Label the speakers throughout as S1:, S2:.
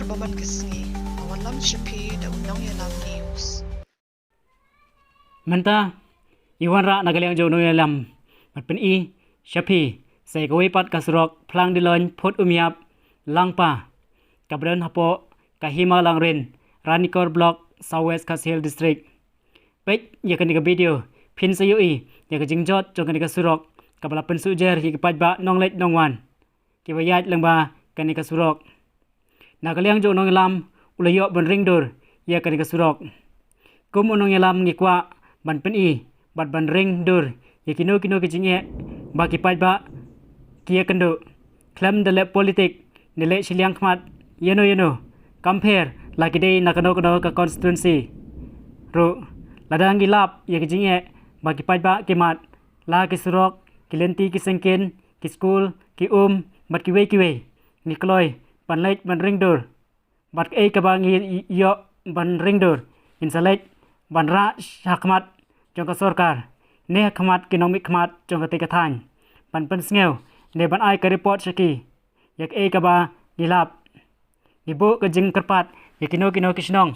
S1: por baman kisngi awan lam shapi da undang ya lam news
S2: Manta iwan ra nagaliang jo no yalam mat pen I shapi sai kawai pat kasrok plang dilon phot umiap langpa kabren hapo kahima langren ranikor block southwest kasil district pek yakan ka video phin sayo I yak jingjot jong ka surok kabala pen sujer hi pat ba nonglet nongwan ki bayat langba kan ka surok nagaliang jo no yalam ulayo ben ringdur yakan ka surok kum unong yalam ngikwa ban pen I bat ban ring dur yakino kino kijinge baki pat ba kia kendo klam dele politik nele siliang khmat yeno compare like day nakano ka constituency ro ladang gilap yakijinge baki pat ba kemat la kisurok kilenti kisengken ki school ki bat kiwe nikloi panlait ban ring dur bat e kabang yo ban ring dur insalet ban ra hakmat jong ka sorkar ne khmat kinomik khmat jong ka tikathan pan pen sngew ne ban ai ka report shaki yak e ka ba nilap nibo ka jing kerpat yakino kisnong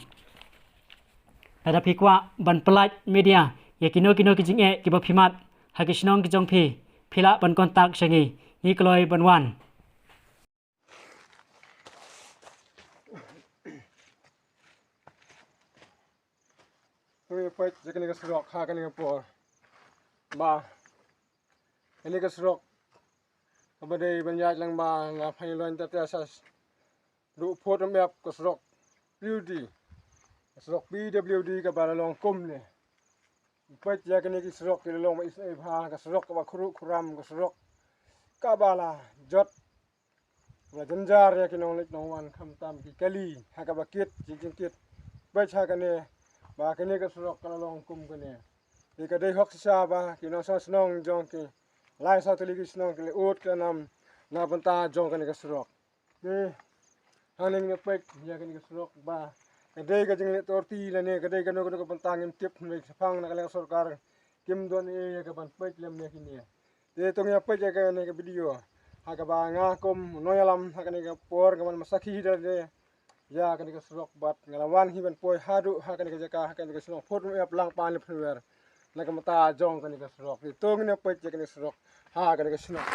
S2: ada pikwa ban pelat media yakino kijing e ki ba phimat ha kisnong ki jong phi phila ban kontak shangi ni kloi ban wan
S3: Kami pait jakan ka surok ha kan po ba ini ka surok abade banyak lang ba na phailon ta asas du phot map ka surok PWD ka balalong kum ne pait jakan ki surok ki long is e ha ka surok ba khuru khuram ka surok ka bala jot la janjar ya ki nong lek nong wan kham tam ki kali ha ka ba kit jing kit pait ha ka ne ba kene ka surok ka long kum kene e ka dei hok sa ba ki no sa snong jong ki lai sa tuli ki snong ki ut ka nam na banta jong kene ka surok ni haning ne pek ya kene ka surok ba ka dei ka jing le torti la ne ka dei ka no ka banta ngim tip me phang na ka lang sarkar kim don e ya ka ban pek lem ne ki ne de tong ya pek ya ka ne ka video ha ka ba nga kum no yalam ha ka ne ka por ka man masaki da de ya kan ka surok bat ngalawan hi ban poi hadu ha kan ka jaka ha kan ka surok phot me aplang pan le phwer na ka mata jong kan ka surok ti tong ne poi kan ka surok ha kan ka surok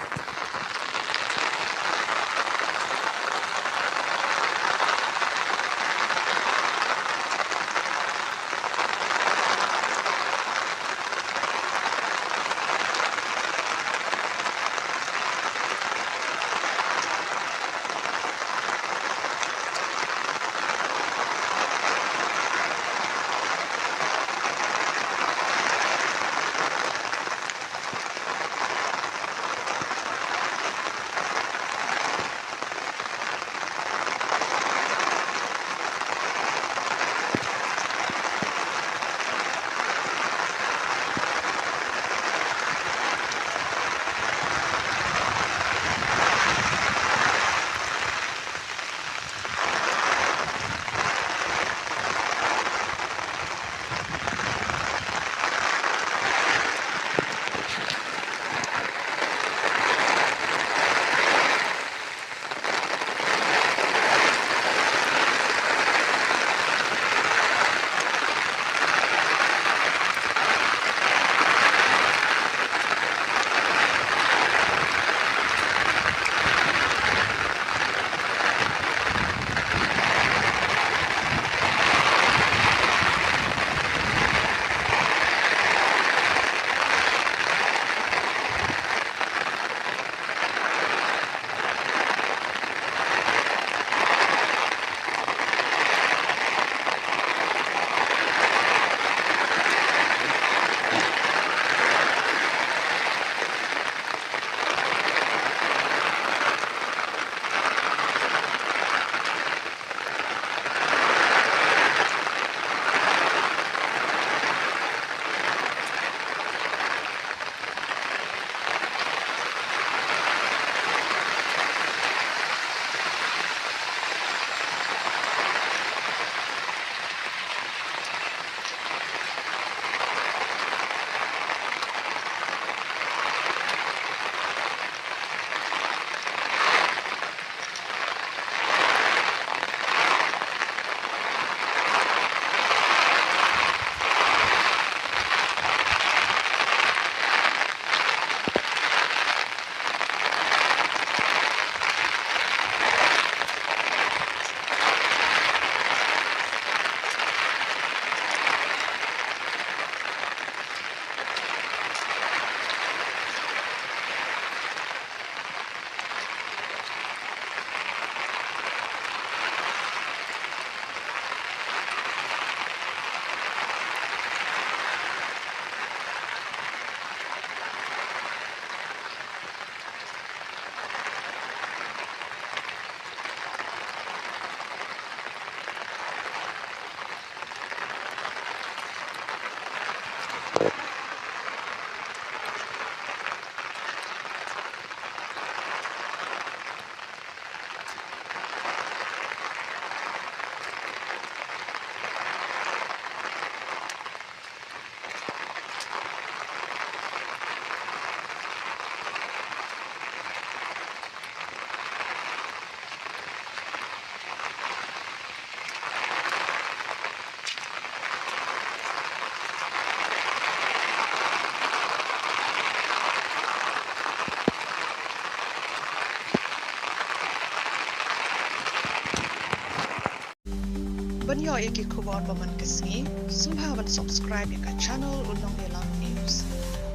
S1: Ban yo iki kubon baman kesni, sumha ban subscribe ka channel Unong Yelam News.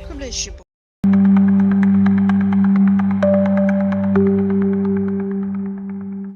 S1: Kuble shibu